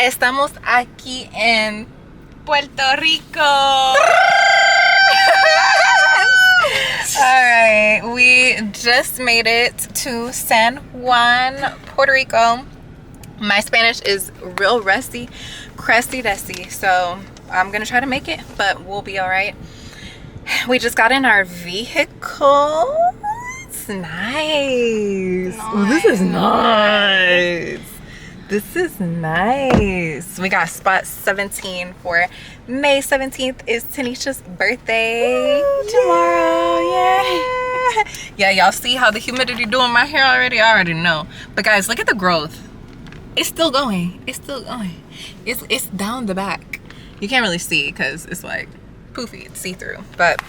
Estamos aquí en Puerto Rico. Alright, we just made it to San Juan, Puerto Rico. My Spanish is real rusty, crusty dusty, so I'm gonna try to make it, but we'll be alright. We just got in our vehicle. It's nice. Oh, this is nice. This is nice. We got spot 17 for May 17th is Tanisha's birthday. Ooh, tomorrow. Yeah. Yeah, y'all see how the humidity doing my hair already? I already know. But guys, look at the growth. It's still going. It's still going. It's down the back. You can't really see because it's like poofy. It's see-through. But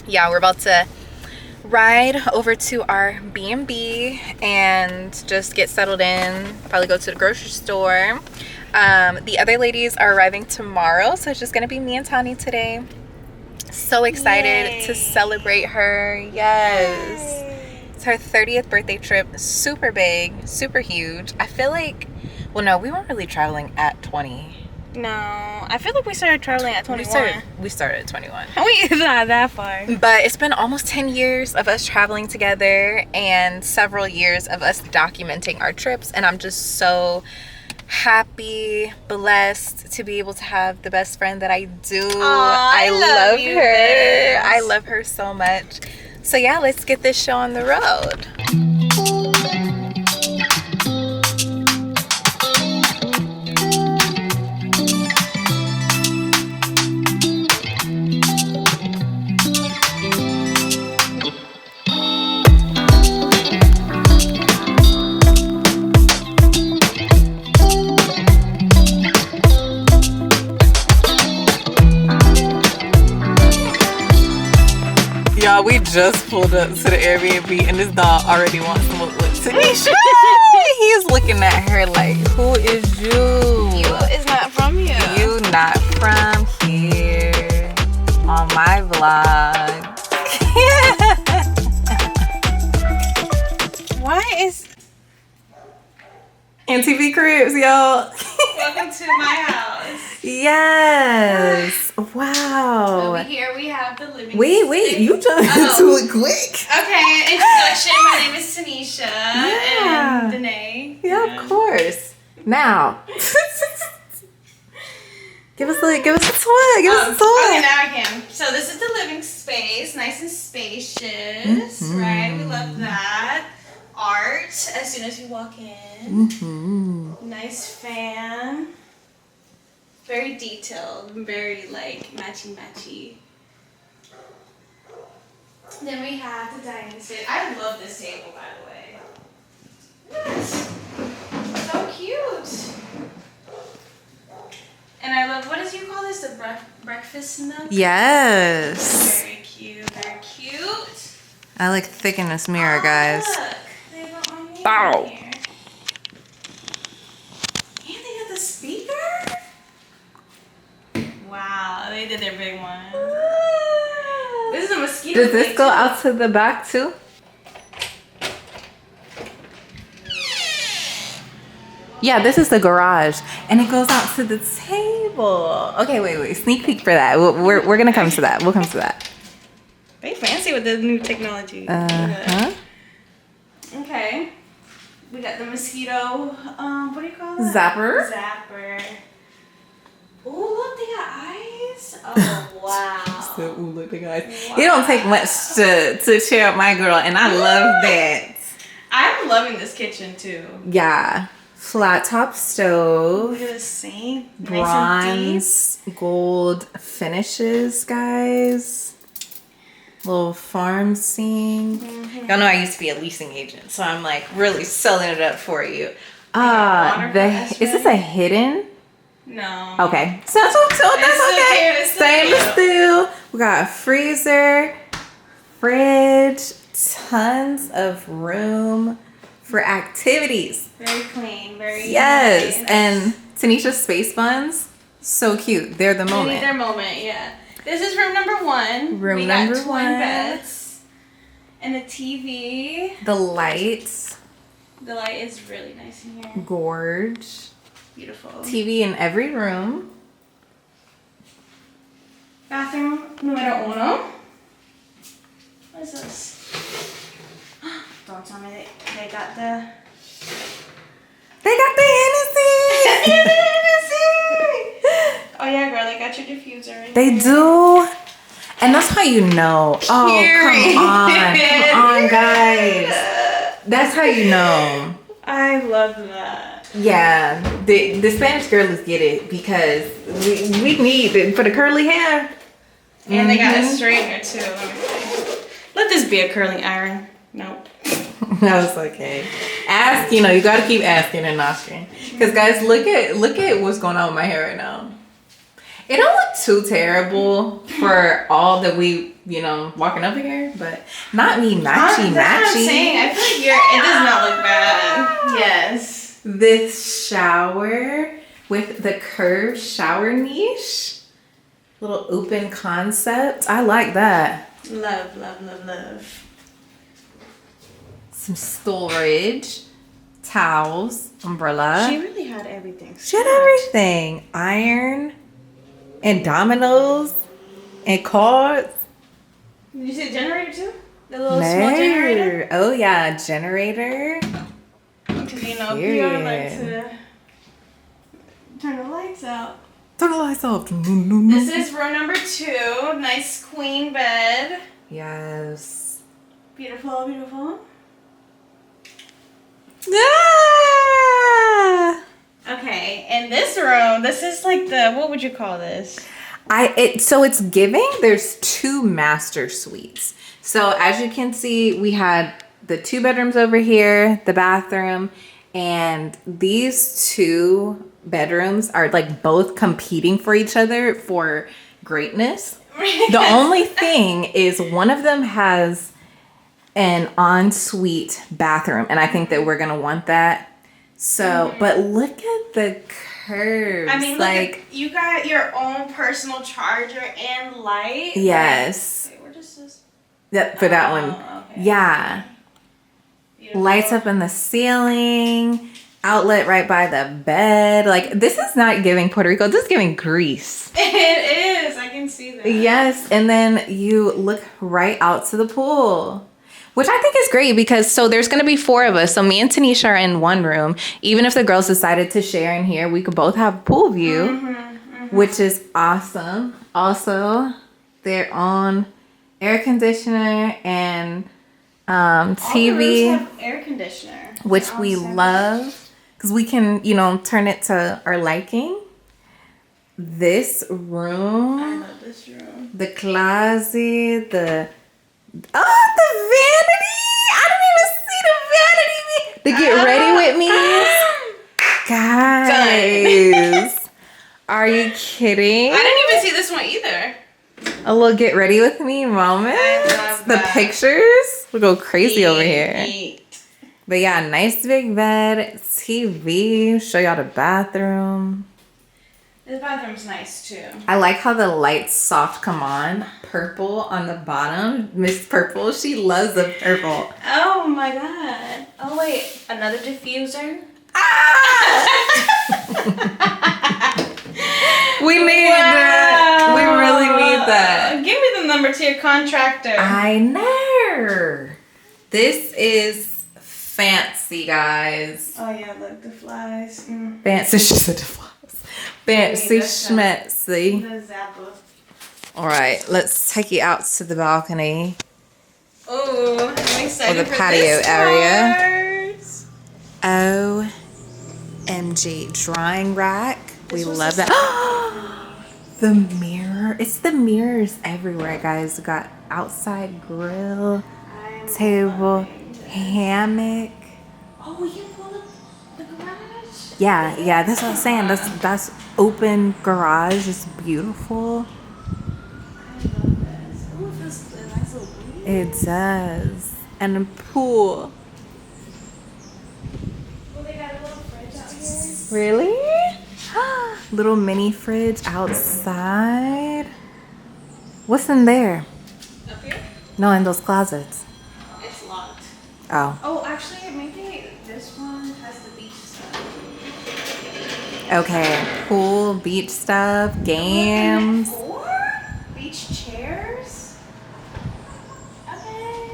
yeah, we're about to ride over to our B&B and just get settled in, probably go to the grocery store. The other ladies are arriving tomorrow, so it's just gonna be me and Tani today. So excited to celebrate her. Yes. Yay. It's her 30th birthday trip. Super big, super huge. I feel like, well, no, we weren't really traveling at 20. No, I feel like we started traveling at 21. We started at 21. We're not that far. But it's been almost 10 years of us traveling together and several years of us documenting our trips. And I'm just so happy, blessed to be able to have the best friend that I do. I love her. This. I love her so much. So yeah, let's get this show on the road. Y'all, we just pulled up to the Airbnb and this dog already wants to look with Tanisha. He's looking at her like, who is you? You is not from here. You not from here. On my vlog. Why is... MTV Cribs, y'all. Welcome to my house. Yes. Wow. Over here we have the living Wait, you jumped into it quick. Okay, introduction. My name is Tanisha and Danae. Yeah, of course. Now, give us a tour. Give us a tour. Okay, now I can. So this is the living space, nice and spacious, right? We love that. Art as soon as you walk in. Nice fan. Very detailed, very like matchy. Then we have the dining set. I love this table, by the way. Yes. So cute. And I love, what did you call this? The breakfast nook? Yes. Very cute, very cute. I like thick in this mirror, guys. Look, they have a mirror Bow. here. And they got the speaker? Wow, they did their big one. This is a mosquito. Does this go out to the back too? Yeah, this is the garage, and it goes out to the table. Okay, wait. Sneak peek for that. We're gonna come to that. We'll come to that. They fancy with the new technology. Okay. We got the mosquito. What do you call that? Zapper. Ooh, look, they got eyes. Oh, wow. So, ooh, look, they got eyes. Wow. It don't take much to cheer up my girl, and I love that. I'm loving this kitchen too. Yeah. Flat top stove. Look at the sink. Bronze, gold finishes, guys. Little farm sink. Y'all know I used to be a leasing agent, so I'm like really selling it up for you. Is this a hidden? No. Okay. So that's okay. Stainless steel. We got a freezer, fridge, tons of room for activities. Very clean, very Yes, nice. and Tanisha's space buns, so cute. They're the They moment. need their moment, yeah. This is room number 1. Room number got twin 1. beds and a TV. The lights, The light is really nice in here. gorge. Beautiful. TV in every room. Bathroom numero 1. What is this? Don't tell me they got the... They got the Hennessy. Oh yeah, girl, they got your diffuser right They there. do. And that's how you know. Oh, Period. come on, guys. That's how you know. I love that. Yeah, the Spanish girls get it because we need it for the curly hair. And they got a straightener too. Let me see. Let this be a curling iron. Nope. I was okay. Ask, you got to keep asking and asking. Because guys, look at what's going on with my hair right now. It don't look too terrible for all that we, walking up here, but not me matchy. That's what I'm saying. I feel like it does not look bad. Yes. This shower with the curved shower niche. Little open concept. I like that. Love, love, love, love. Some storage, towels, umbrella. She really had everything. She had everything. Iron and dominoes and cards. Did you see the generator too? The little small generator? Oh yeah, generator. Because Pierre likes to turn the lights out. Turn the lights off. This is room number 2. Nice queen bed. Yes. Beautiful, beautiful. Ah! Okay, in this room, this is like what would you call this? So it's giving. There's 2 master suites. So as you can see, we had the 2 bedrooms over here, the bathroom, and these 2 bedrooms are like both competing for each other for greatness. The only thing is one of them has an ensuite bathroom, and I think that we're gonna want that. So, but look at the curves. I mean, like you got your own personal charger and light. Yes. Wait, where does this? Yep, for that one. Okay. Yeah. Beautiful. Lights up in the ceiling. Outlet right by the bed. Like, this is not giving Puerto Rico. This is giving Greece. It is. I can see that. Yes. And then you look right out to the pool, which I think is great because there's going to be 4 of us. So me and Tanisha are in one room. Even if the girls decided to share in here, we could both have pool view, which is awesome. Also, their own air conditioner and TV, All the rooms have air conditioner, which we love because we can, turn it to our liking. This room, I love this room. the closet, the vanity. I didn't even see the vanity. To get ready with me. Guys. Are you kidding? I didn't even see this one either. A little get ready with me moment. I love The that. pictures. We go crazy over here. Eat. But yeah, nice big bed, TV. Show y'all the bathroom. This bathroom's nice too. I like how the lights soft come on. Purple on the bottom. Miss Purple. She loves the purple. Oh my god. Oh wait, another diffuser? We need that. We really need that. Give me the number to your contractor. I know. This is fancy, guys. Oh yeah, look, the flies. Fancy. She said the flies. Fancy schmetzy. The Zappa. All right, let's take you out to the balcony. Oh, I'm excited Or the for patio this area. part. OMG. Drying rack. We was love the that. The mirror. It's the mirrors everywhere, guys. We got outside grill, table, hammock. Oh, you pull up the garage? Yeah, that's what I'm saying. That's open garage. It's beautiful. I love this. Oh, it feels a nice little breeze. It does. And a pool. Really? Little mini fridge outside. What's in there? Up here? No, in those closets. It's locked. Oh. Oh, actually, maybe this one has the beach stuff. Okay. Pool, beach stuff, games. Beach chairs. Okay.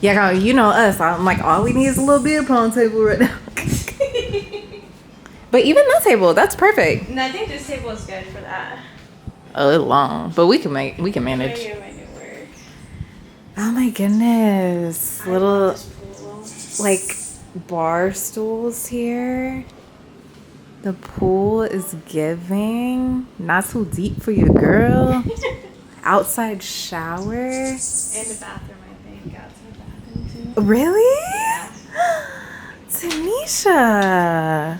Yeah, girl, you know us. I'm like, all we need is a little beer pong table right now. But even that table, that's perfect. And I think this table is good for that. A little long, but we can manage. Maybe make it work. Oh my goodness. Little Pool. like bar stools here. The pool is giving. Not so deep for your girl. Outside shower. And the bathroom, I think. Outside bathroom too. Really? Yeah. Tanisha.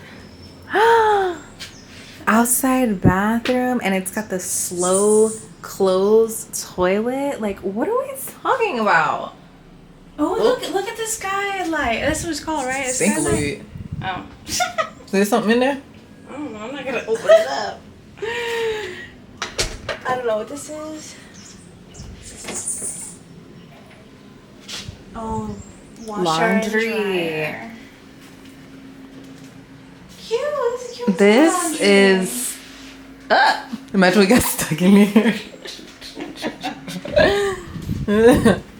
Outside bathroom, and it's got the slow close toilet. Like, what are we talking about? Oh, look at the skylight. That's what it's called, right? A skylight? Oh. Is there something in there? I don't know. I'm not gonna open it up. I don't know what this is. Oh, washer Laundry. and dryer. Cute. This is cute. This laundry. is. Imagine we got stuck in here.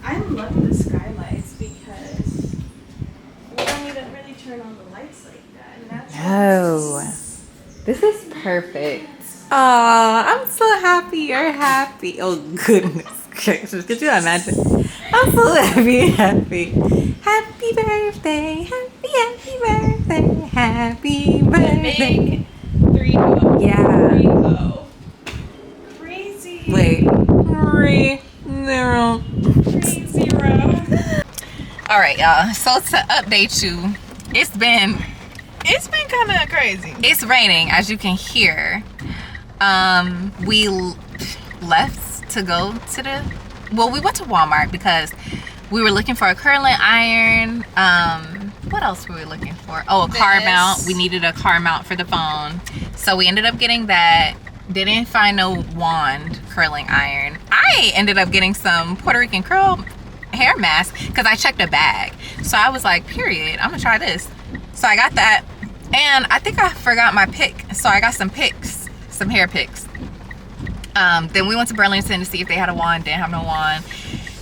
I'm loving the skylights because we don't need to really turn on the lights like that. And that's No. This is perfect. Aw, I'm so happy you're happy. Oh, goodness gracious. Could you imagine? I'm so happy. Happy birthday. Happy birthday. Happy birthday. big 3-0. Yeah. 3-0. Crazy. Wait. 3-0. 3-0. All right, y'all. So to update you, it's been kind of crazy. It's raining, as you can hear. We left to go to we went to Walmart because we were looking for a curling iron. What else were we looking for? Oh, a car mount. We needed a car mount for the phone. So we ended up getting that. Didn't find no wand curling iron. I ended up getting some Puerto Rican curl hair mask because I checked a bag. So I was like, period, I'm gonna try this. So I got that. And I think I forgot my pick. So I got some picks, some hair picks. Then we went to Burlington to see if they had a wand. Didn't have no wand.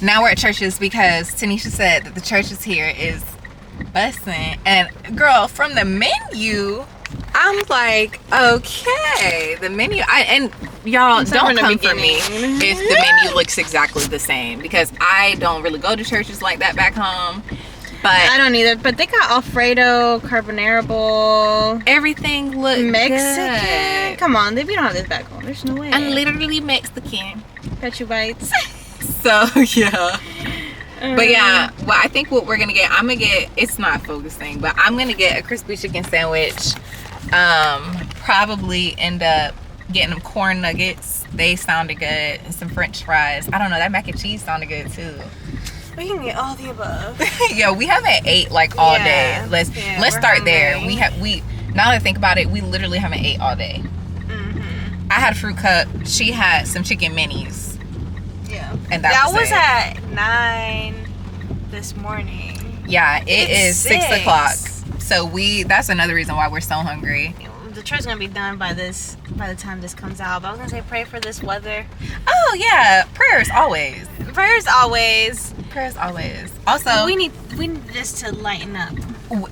Now we're at Church's because Tanisha said that the Church's here is busting. And girl, from the menu, I'm like, okay, the menu. And y'all don't come for me if the menu looks exactly the same because I don't really go to Church's like that back home. But I don't either. But they got Alfredo, Carbonara Bowl, everything looks Mexican. good. Come on, we don't have this back home. There's no way. I'm literally Mexican. Bet you bites. So yeah. But yeah, well, I think what we're gonna get, it's not focusing, but I'm gonna get a crispy chicken sandwich. Probably end up getting them corn nuggets. They sounded good, and some French fries. I don't know, that mac and cheese sounded good too. We can get all the above. Yo, we haven't ate like all day. Let's start there. hungry. We now that I think about it, we literally haven't ate all day. I had a fruit cup. She had some chicken minis. Yeah. And that was at 9 this morning. Yeah, it's 6 o'clock. 6. So that's another reason why we're so hungry. The trip's gonna be done by the time this comes out. But I was gonna say pray for this weather. Oh yeah, prayers always. Prayers always. Prayers always. Also, we need this to lighten up.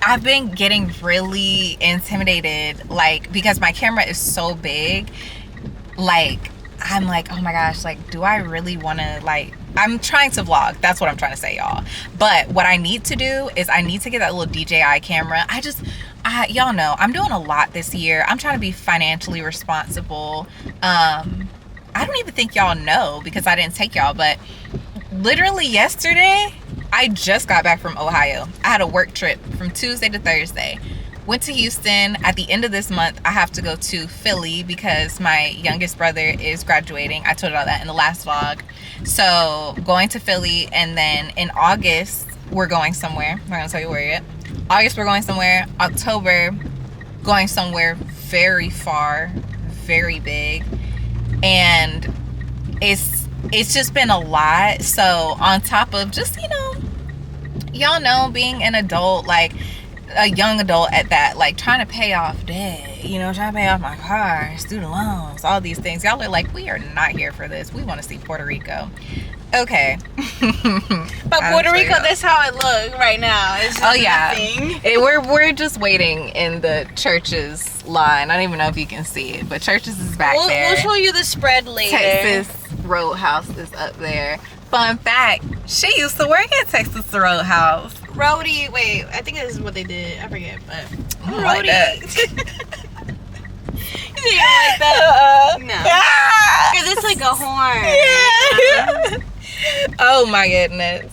I've been getting really intimidated, like, because my camera is so big. Like, I'm like, oh my gosh, like, do I really want to, like, I'm trying to vlog. That's what I'm trying to say, y'all. But what I need to do is I need to get that little DJI camera. Y'all know, I'm doing a lot this year. I'm trying to be financially responsible. I don't even think y'all know because I didn't take y'all, but literally yesterday, I just got back from Ohio. I had a work trip from Tuesday to Thursday. Went to Houston. At the end of this month, I have to go to Philly because my youngest brother is graduating. I told y'all that in the last vlog. So going to Philly, and then in August, we're going somewhere. I'm not gonna tell you where yet. August, we're going somewhere. October, going somewhere very far, very big. And it's just been a lot. So on top of just, y'all know, being an adult, like a young adult at that, like trying to pay off debt, trying to pay off my car, student loans, all these things. Y'all are like, we are not here for this. We want to see Puerto Rico. Okay. But Puerto Rico, that's how it looks right now. It's just nothing. We're just waiting in the Church's line. I don't even know if you can see it, but Church's is back there. We'll show you the spread later. Texas Roadhouse is up there. Fun fact, she used to work at Texas Roadhouse. Roadie, wait, I think this is what they did. I forget, but Roadie. Like that. You didn't like that? No. Because it's like a horn. Yeah. Oh my goodness.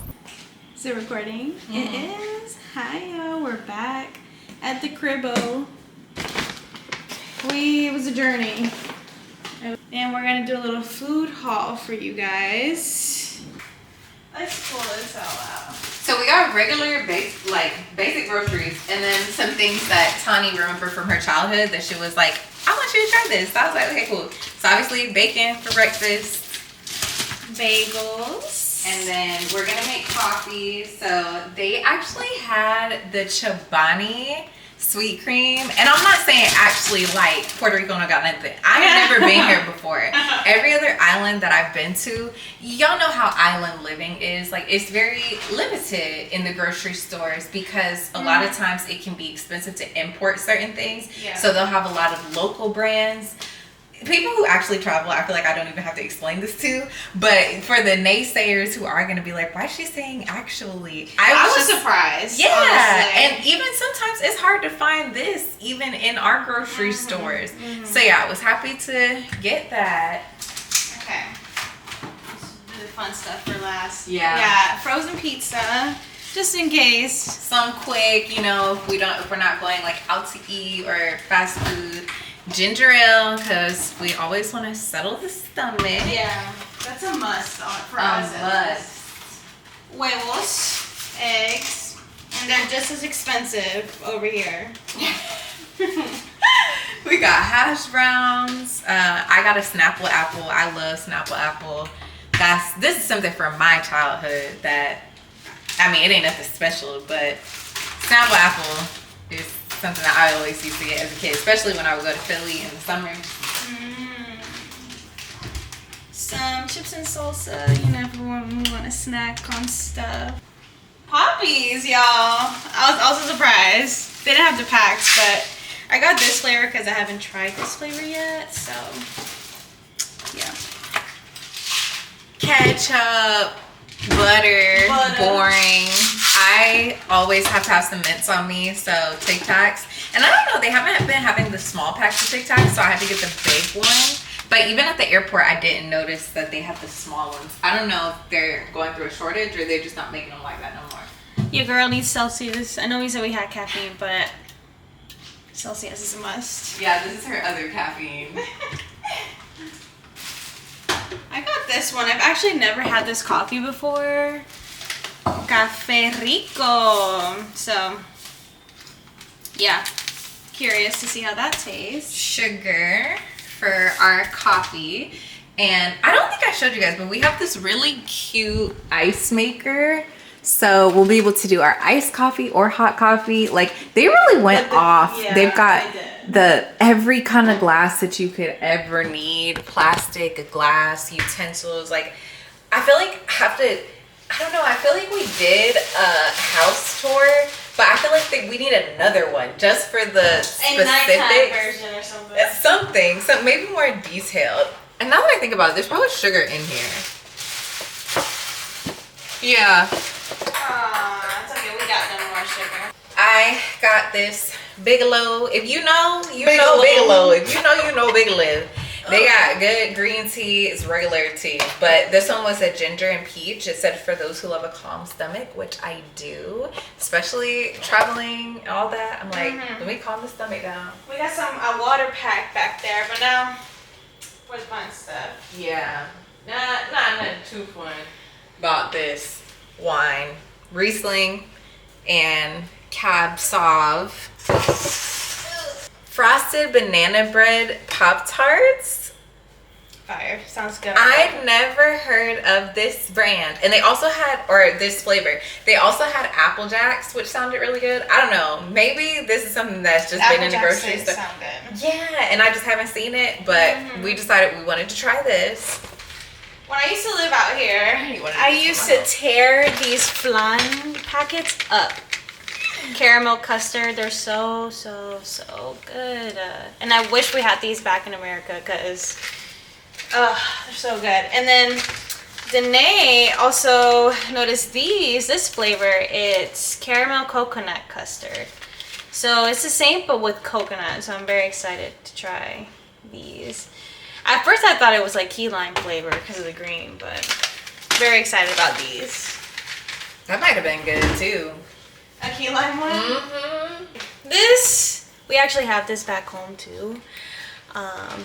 Is it recording? Mm-hmm. It is. Hi, y'all. We're back at the cribbo. It was a journey. And we're going to do a little food haul for you guys. Let's pull this all out. So we got regular basic groceries, and then some things that Tani remembered from her childhood that she was like, I want you to try this. So I was like, okay, cool. So obviously bacon for breakfast. Bagels. And then we're going to make coffee. So they actually had the Chobani sweet cream. And I'm not saying actually like Puerto Rico no got nothing. I have never been here before. Every other island that I've been to, y'all know how island living is. Like, it's very limited in the grocery stores because a lot of times it can be expensive to import certain things. Yeah. So they'll have a lot of local brands. People who actually travel, I feel like I don't even have to explain this to, but for the naysayers who are going to be like, why is she saying actually? I was surprised. Yeah. Honestly. And even sometimes it's hard to find this even in our grocery stores. So yeah, I was happy to get that. Okay. Let's do the fun stuff for last. Yeah. Frozen pizza. Just in case. Some quick, if we're not going like out to eat or fast food. Ginger ale, because we always want to settle the stomach. Yeah, that's a must for us. Must. Huevos, eggs, and they're just as expensive over here. We got hash browns. I got a Snapple apple. I love Snapple apple. This is something from my childhood that, it ain't nothing special, but Snapple apple is something that I always used to get as a kid, especially when I would go to Philly in the summer. Some chips and salsa, if we want to snack on stuff. Poppies, y'all. I was also surprised. They didn't have the packs, but I got this flavor because I haven't tried this flavor yet, so yeah. Ketchup, butter. Boring. I always have to have some mints on me, so Tic Tacs. And I don't know, they haven't been having the small packs of Tic Tacs, so I had to get the big one. But even at the airport, I didn't notice that they have the small ones. I don't know if they're going through a shortage or they're just not making them like that no more. Your girl needs Celsius. I know we said we had caffeine, but Celsius is a must. Yeah, this is her other caffeine. I got this one. I've actually never had this coffee before. Café Rico. So, yeah. Curious to see how that tastes. Sugar for our coffee. And I don't think I showed you guys, but we have this really cute ice maker. So we'll be able to do our iced coffee or hot coffee. Like, they really went off. Yeah, they've got every kind of glass that you could ever need. Plastic, glass, utensils. Like, I feel like I don't know, I feel like we did a house tour, but I feel like we need another one just for the specific version or something. It's something, so maybe more detailed. And now that I think about it, there's probably sugar in here. Yeah. It's okay, we got no more sugar. I got this Bigelow. If you know, you know Bigelow. If you know Bigelow. They got good green tea. It's regular tea. But this one was a ginger and peach. It said for those who love a calm stomach, which I do. Especially traveling and all that. I'm like, let me calm the stomach down. We got a water pack back there, but now for the fun stuff. Yeah. Not too fun. Bought this wine. Riesling and Cab Sauv. Frosted banana bread Pop-Tarts. Fire. Sounds good. I'd never heard of this brand. And they also had, or this flavor, they also had Apple Jacks, which sounded really good. I don't know. Maybe this is something that's just been in the grocery store. Sound good. Yeah, and I just haven't seen it, but we decided we wanted to try this. When I used to live out here, I used to tear these flan packets up. Caramel custard, they're so good. And I wish we had these back in America because they're so good. And then Danae also noticed this flavor. It's caramel coconut custard. So it's the same but with coconut. So I'm very excited to try these. At first I thought it was like key lime flavor because of the green, but very excited about these. That might have been good too. A key lime one? Mm-hmm. This, we actually have this back home too.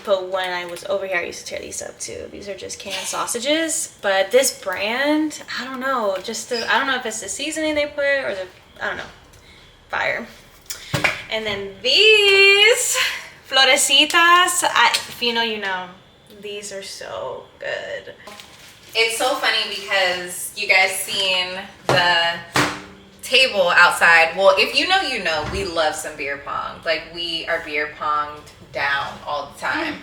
But when I was over here, I used to tear these up too. These are just canned sausages. But this brand, I don't know. I don't know if it's the seasoning they put or I don't know. Fire. And then these florecitas. If you know, you know. These are so good. It's so funny because you guys seen the table outside. Well, if you know, you know, we love some beer pong. Like, we are beer ponged down all the time.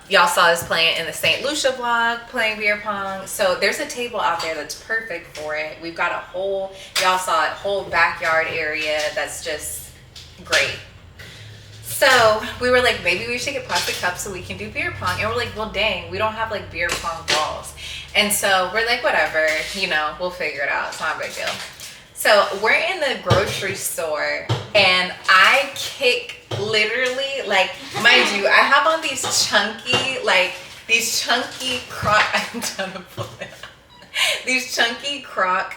Y'all saw us playing in the St. Lucia vlog, playing beer pong. So there's a table out there that's perfect for it. We've got y'all saw it, whole backyard area that's just great. So we were like, maybe we should get plastic cups so we can do beer pong. And we're like, well, dang, we don't have like beer pong balls. And so we're like, whatever, you know, we'll figure it out. It's not a big deal. So we're in the grocery store and I kick literally, like, mind you, I have on these chunky croc, I'm trying to pull it out. These chunky croc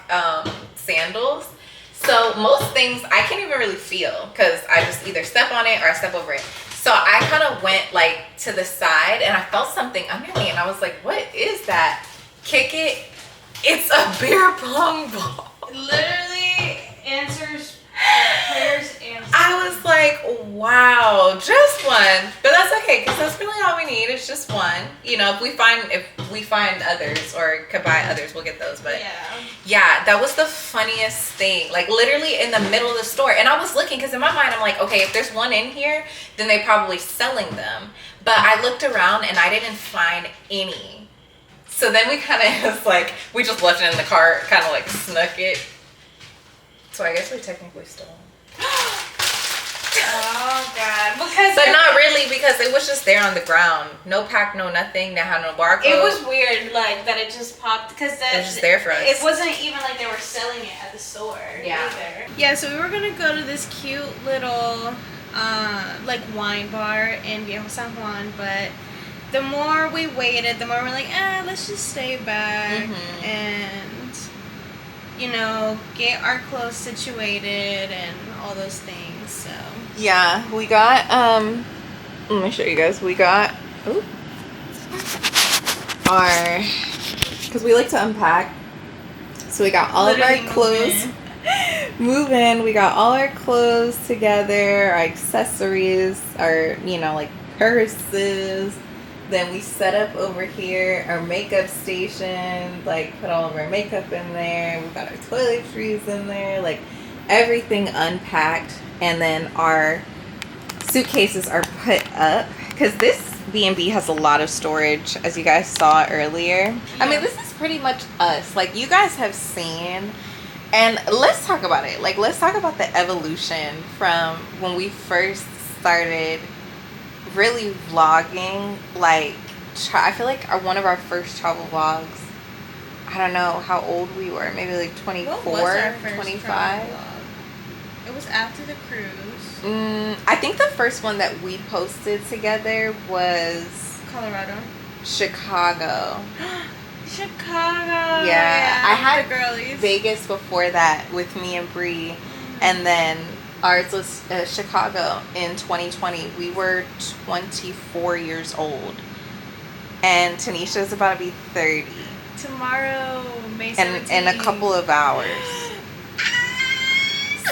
sandals. So most things I can't even really feel because I just either step on it or I step over it. So I kind of went like to the side and I felt something under me and I was like, what is that? Kick it. It's a beer pong ball. Literally answers prayers and I was like, wow, just one. But that's okay because that's really all we need. It's just one. You know, if we find others or could buy others, we'll get those. But yeah, that was the funniest thing. Like literally in the middle of the store. And I was looking because in my mind, I'm like, okay, if there's one in here, then they're probably selling them. But I looked around and I didn't find any. So then we kind of was like, we just left it in the cart, kind of like snuck it. So I guess we technically stole it. Oh God! But not really because it was just there on the ground. No pack, no nothing. They had no barcode. It was weird, like that it just popped because it was just there for us. It wasn't even like they were selling it at the store. Yeah. Either. Yeah. So we were gonna go to this cute little like wine bar in Viejo San Juan, but the more we waited, the more we're like, let's just stay back and, you know, get our clothes situated and all those things. So yeah, we got let me show you guys. We got because we like to unpack. So we got all of our clothes. Move in. We got all our clothes together, our accessories, our, you know, like purses. Then we set up over here our makeup station, like put all of our makeup in there. We've got our toiletries in there, like everything unpacked. And then our suitcases are put up because this B&B has a lot of storage, as you guys saw earlier. I mean, this is pretty much us. Like you guys have seen. And let's talk about it. Like, let's talk about the evolution from when we first started really vlogging. Like, I feel like one of our first travel vlogs, I don't know how old we were, maybe like 24, what was our first 25. Vlog? It was after the cruise. I think the first one that we posted together was Colorado, Chicago. Chicago. Yeah, I had the girlies. Vegas before that with me and Bree, and then ours was Chicago in 2020. We were 24 years old, and Tanisha's about to be 30 tomorrow, May 17th. in a couple of hours.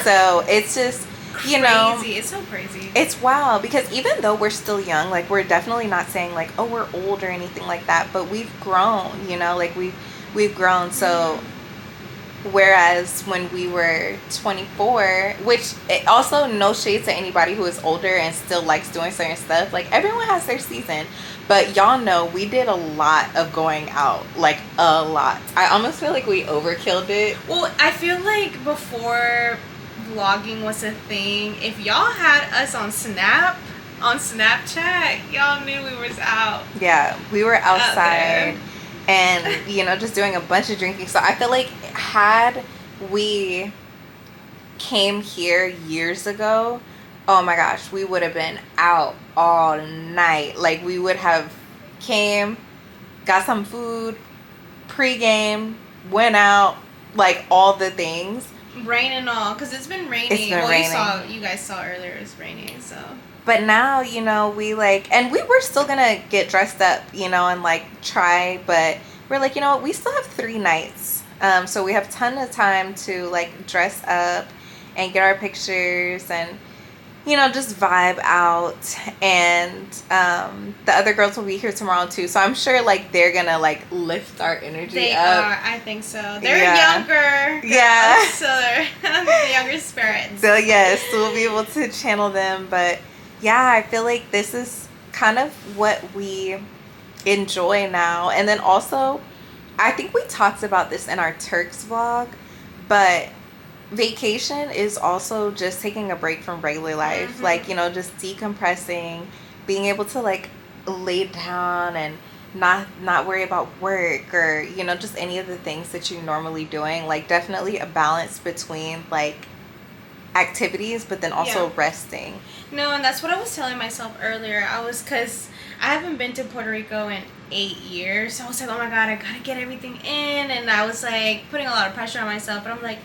So it's just, you know, Crazy. It's so crazy. it's wild because even though we're still young, like we're definitely not saying like, oh, we're old or anything like that, but we've grown, you know, like we've grown. So whereas when we were 24, which also no shade to anybody who is older and still likes doing certain stuff, like everyone has their season, but y'all know we did a lot of going out, like a lot. I almost feel like we overkilled it. Well, I feel like before vlogging was a thing, if y'all had us on Snapchat, y'all knew we was out. Yeah, we were outside there. and, you know, just doing a bunch of drinking. So I feel like had we came here years ago, oh my gosh, we would have been out all night. Like we would have came, got some food, pregame, went out, like all the things. Rain and all, because it's been raining. It's been raining. You guys saw earlier it's raining, so. But now, you know, we like, and we were still gonna get dressed up, you know, and like try, but we're like, you know what, we still have 3 nights. So we have a ton of time to like dress up and get our pictures and, you know, just vibe out. And the other girls will be here tomorrow too. So I'm sure like they're gonna like lift our energy they up. Are, I think so. They're younger. Yeah. So they're the younger spirits. So yes, we'll be able to channel them. But yeah, I feel like this is kind of what we enjoy now. And then also, I think we talked about this in our Turks vlog, but vacation is also just taking a break from regular life. Like, you know, just decompressing, being able to like lay down and not worry about work or, you know, just any of the things that you're normally doing. Like definitely a balance between like activities but then also resting. No, and that's what I was telling myself earlier. Because I haven't been to Puerto Rico in 8 years, so I was like, oh my god, I gotta get everything in, and I was like putting a lot of pressure on myself, but I'm like,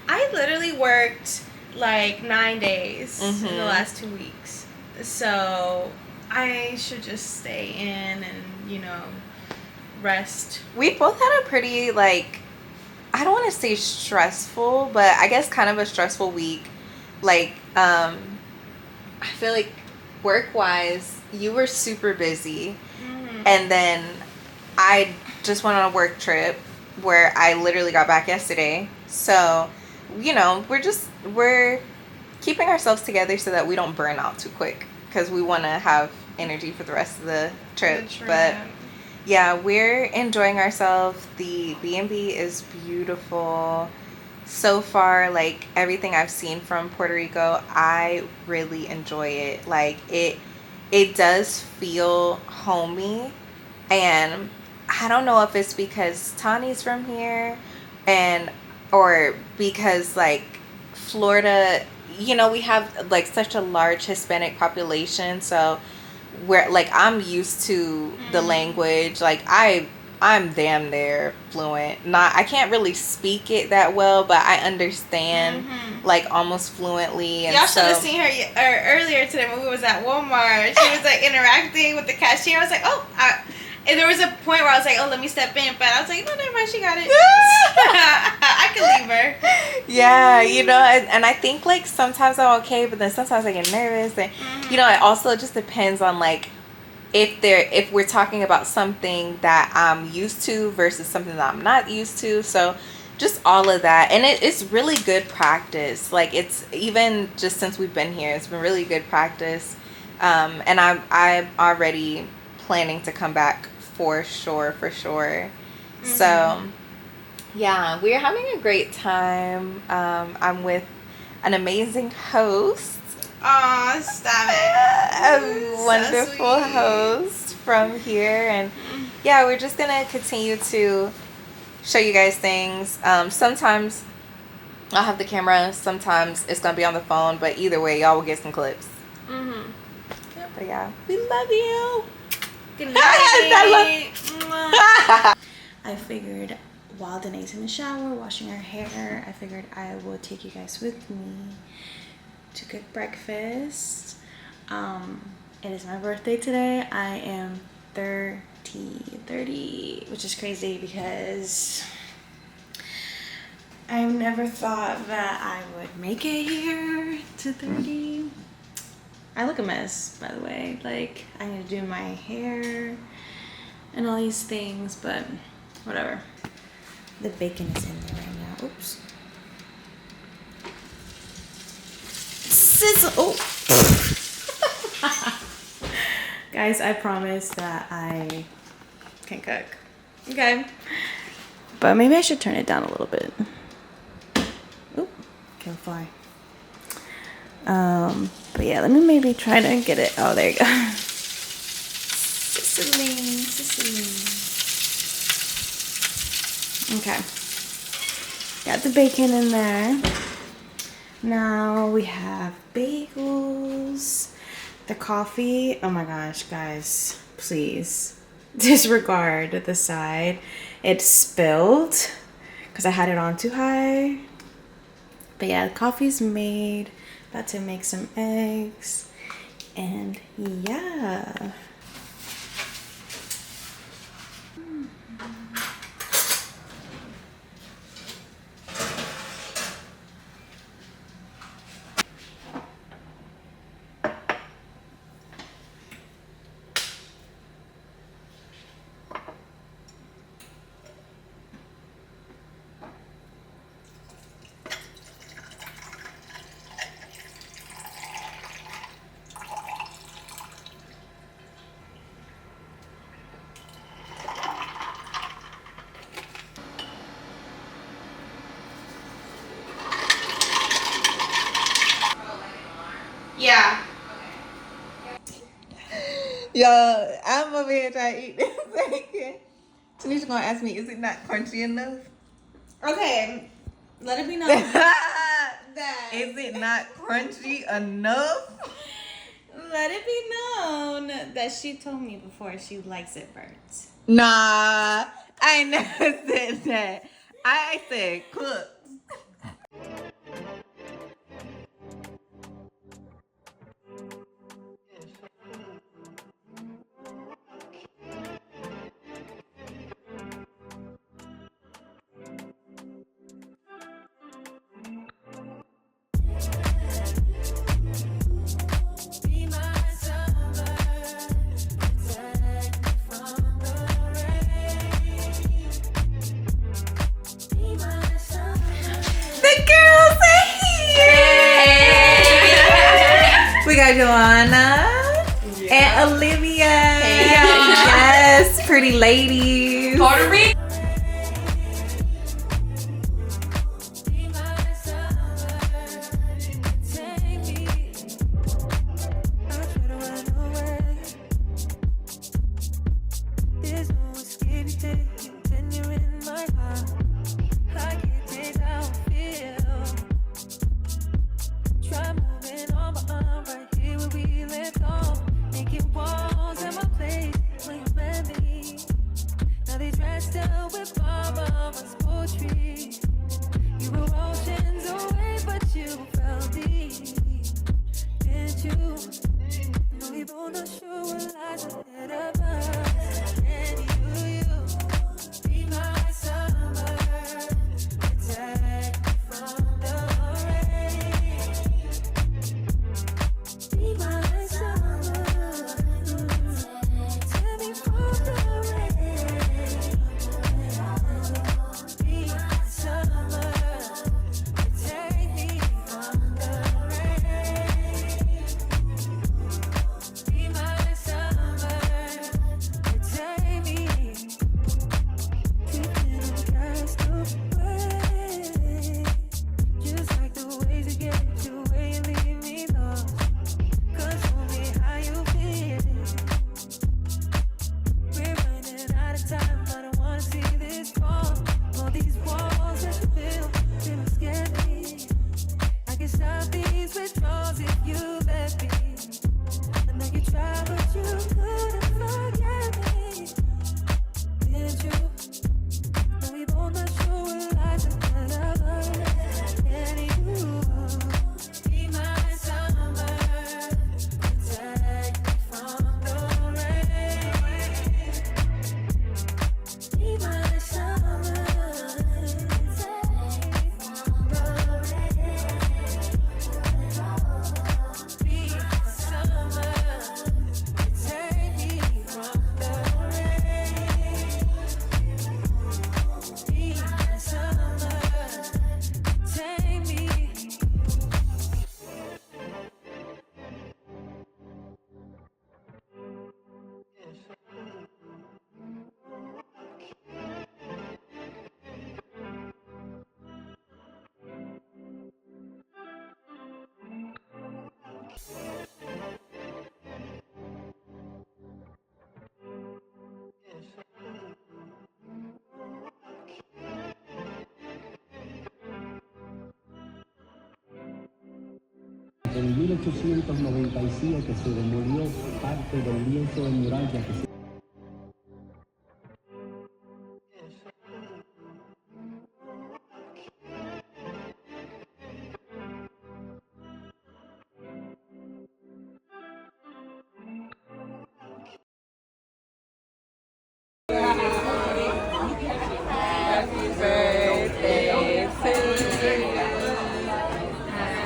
I literally worked like 9 days in the last 2 weeks, so I should just stay in and, you know, rest. We both had a pretty like, I don't want to say stressful, but I guess kind of a stressful week. Like, I feel like work-wise, you were super busy. And then I just went on a work trip where I literally got back yesterday. So, you know, we're keeping ourselves together so that we don't burn out too quick because we want to have energy for the rest of the trip. But yeah, we're enjoying ourselves. The B&B is beautiful. So far, like everything I've seen from Puerto Rico, I really enjoy it. Like it does feel homey, and I don't know if it's because Tani's from here or because like Florida, you know, we have like such a large Hispanic population, so where like I'm used to the language. Like I'm damn near fluent. I can't really speak it that well, but I understand like almost fluently. And y'all should have seen her earlier today when we was at Walmart. She was like interacting with the cashier. I was like, oh, and there was a point where I was like, oh, let me step in, but I was like, no, never mind, she got it. I can leave her. Yeah, you know, and I think like sometimes I'm okay, but then sometimes I get nervous, and you know, it also just depends on like if we're talking about something that I'm used to versus something that I'm not used to. So just all of that, and it's really good practice. Like it's even just since we've been here, it's been really good practice. And I'm already planning to come back for sure. So yeah, we're having a great time. I'm with an amazing host. Aw, stop it. A wonderful host from here. And yeah, we're just gonna continue to show you guys things. Sometimes I'll have the camera, sometimes it's gonna be on the phone, but either way, y'all will get some clips. Yep. But yeah, we love you. Good night. I figured while Danae's in the shower washing her hair, I figured I would take you guys with me to cook breakfast. It is my birthday today. I am 30, which is crazy because I never thought that I would make it here to 30. I look a mess, by the way. Like, I need to do my hair and all these things, but whatever. The bacon is in there right now. Oops. Sizzle. Oh. Guys, I promise that I can cook. Okay. But maybe I should turn it down a little bit. Oop, can't fly. But yeah, let me maybe try to get it. Oh, there you go. Sizzling. Okay. Got the bacon in there. Now we have bagels. The coffee. Oh my gosh, guys. Please disregard the side. It spilled because I had it on too high. But yeah, the coffee's made. About to make some eggs. And yeah. Yeah. Yo, I'm over here trying to eat this bacon. Tanisha gonna ask me, is it not crunchy enough? Okay. Let it be known that. Is it not crunchy enough? Let it be known that she told me before she likes it burnt. Nah, I never said that. I said cooked. We got Joanna and Olivia. Hey, yes, pretty ladies. Puerto Rico. En 1897 se demolió parte del lienzo de muralla que se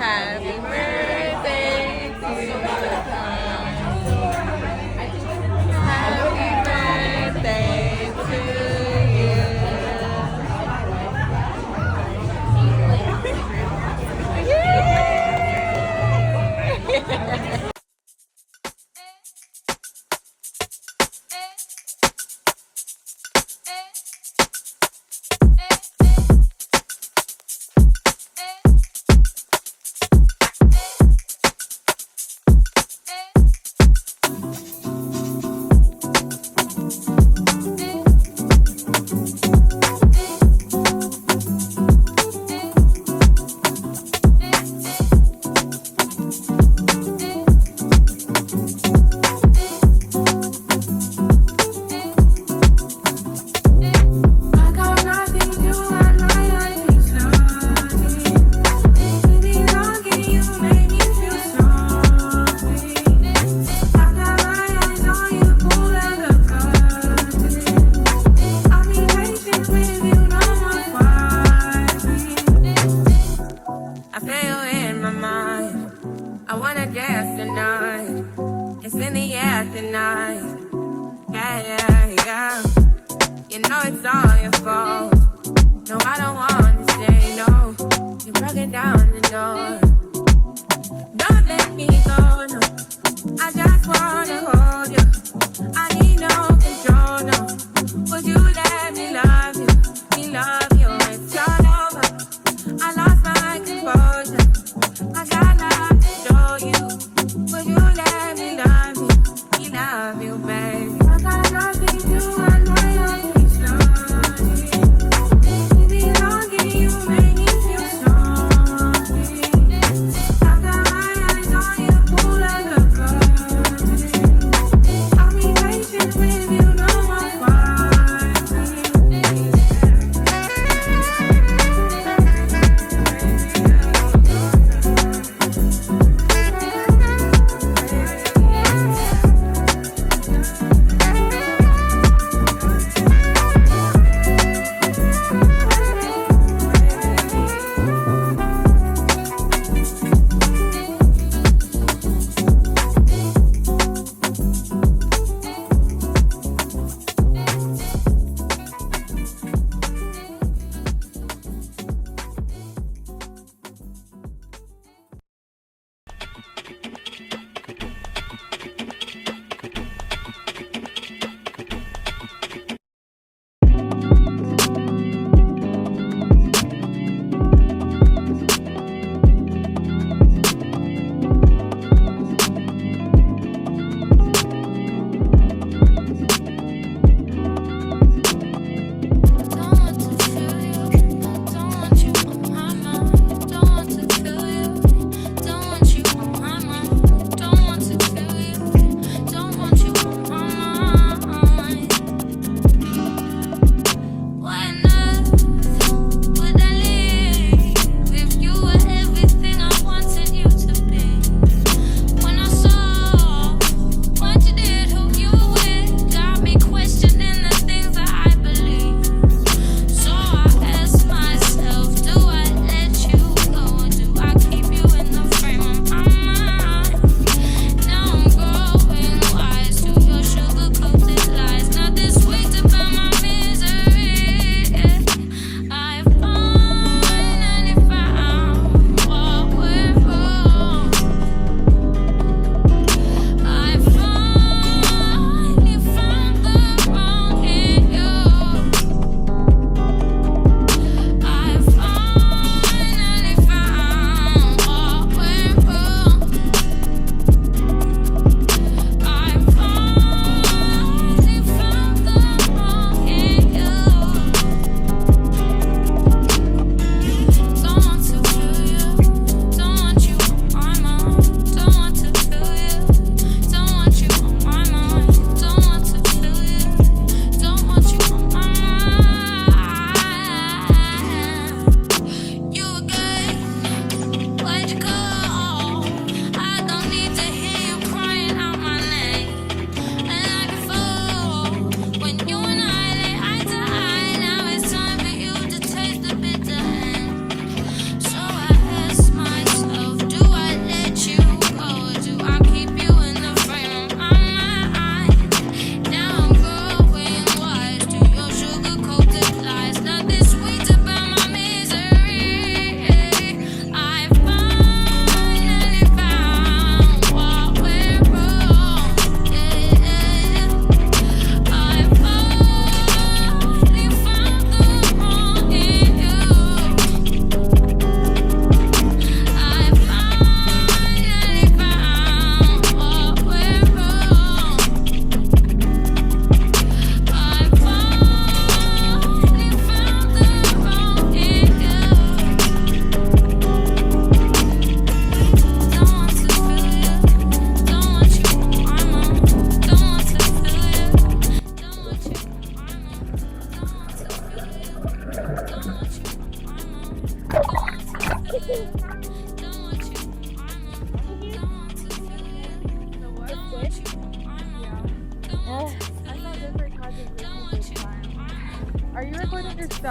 Happy birthday to you. Happy birthday to you. Happy birthday to you.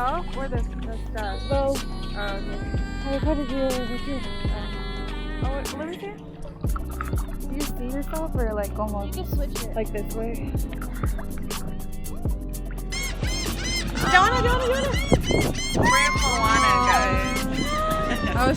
yourself or the stuff? Both. Oh, okay. I try to do it with you. Oh, wait, let me see. Do you see yourself or like almost You can switch it. like this way? Joanna. We're in Moana, guys. Oh,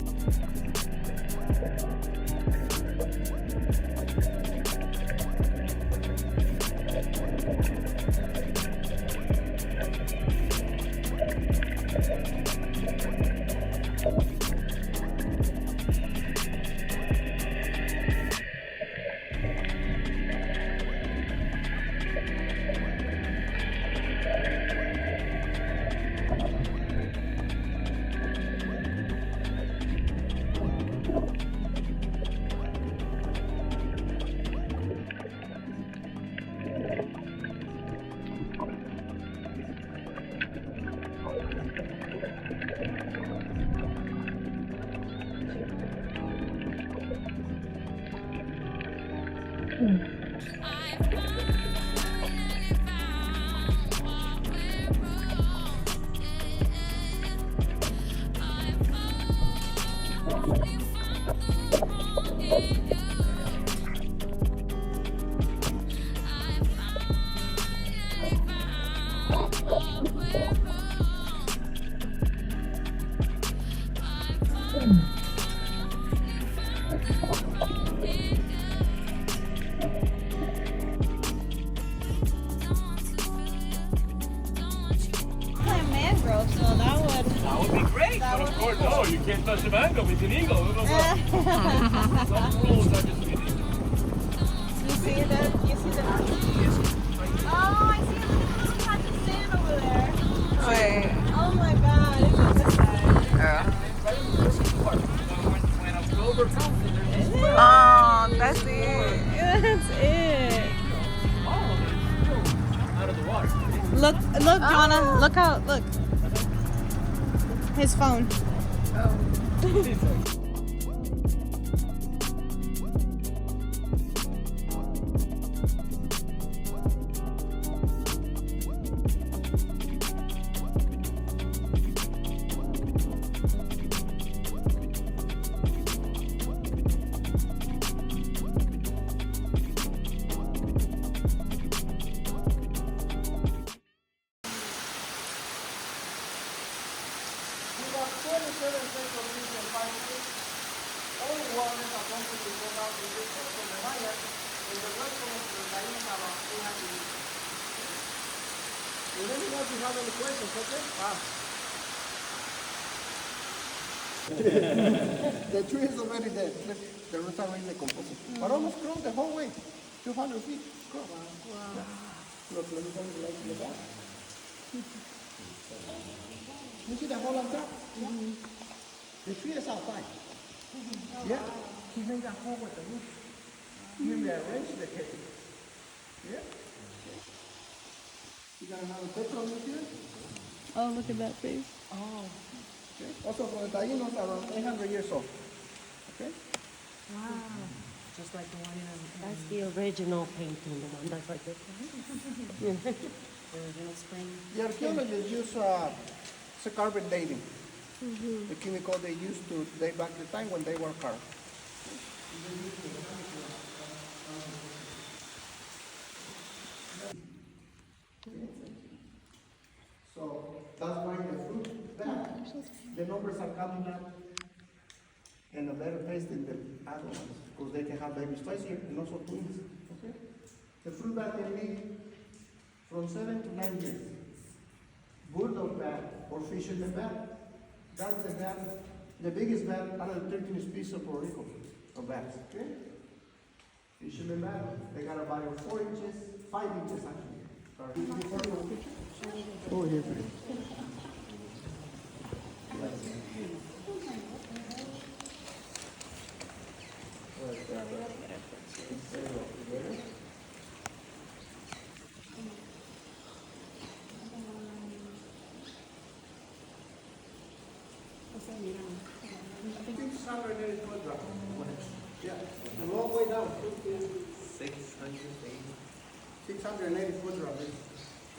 Plant mangrove, so that would. That would be great, That but would of be course, cool. no, you can't touch the mango, it's illegal. Some rules are just illegal. You see that? You see that? Oh, I see a little patch of sand over there. wait. Oh my god, it's on this side. When October comes, there's this Oh, that's it. That's it. all of it still out of the water. Look, Joanna, look out, look. His phone. The tree is already dead. The roots are already decomposing. But almost close the whole way. 200 feet. Cross. Yeah. Look, let me go like that. You see the hole on top? The tree is outside. Yeah. He made that hole with the roots. He rearranged the cave. Yeah. You got another picture of it here? Oh, look at that face. Oh. Okay. Also, the Taínos are around 800 years old. Okay. Just like the one in that's the original painting, the one that's like this. The original spring. The archaeologists use it's a carbon dating. The chemical they used to date back the time when they were carved. So that's why the fruit back, the numbers are coming up in a better pace than the other ones, because they can have babies twice a year and also twins. Okay? The fruit bat can be from 7 to 9 years. Bulldog bat or fisherman bat, that's the bat, the biggest bat out of the 13 species of Puerto Rico of bats. Okay? Fisherman bat, they got a body of 4 inches, 5 inches actually. Oh, here for you. Yeah, the long way down. 680 foot drop.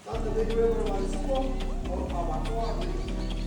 That's the big river of Arecibo, or abajo,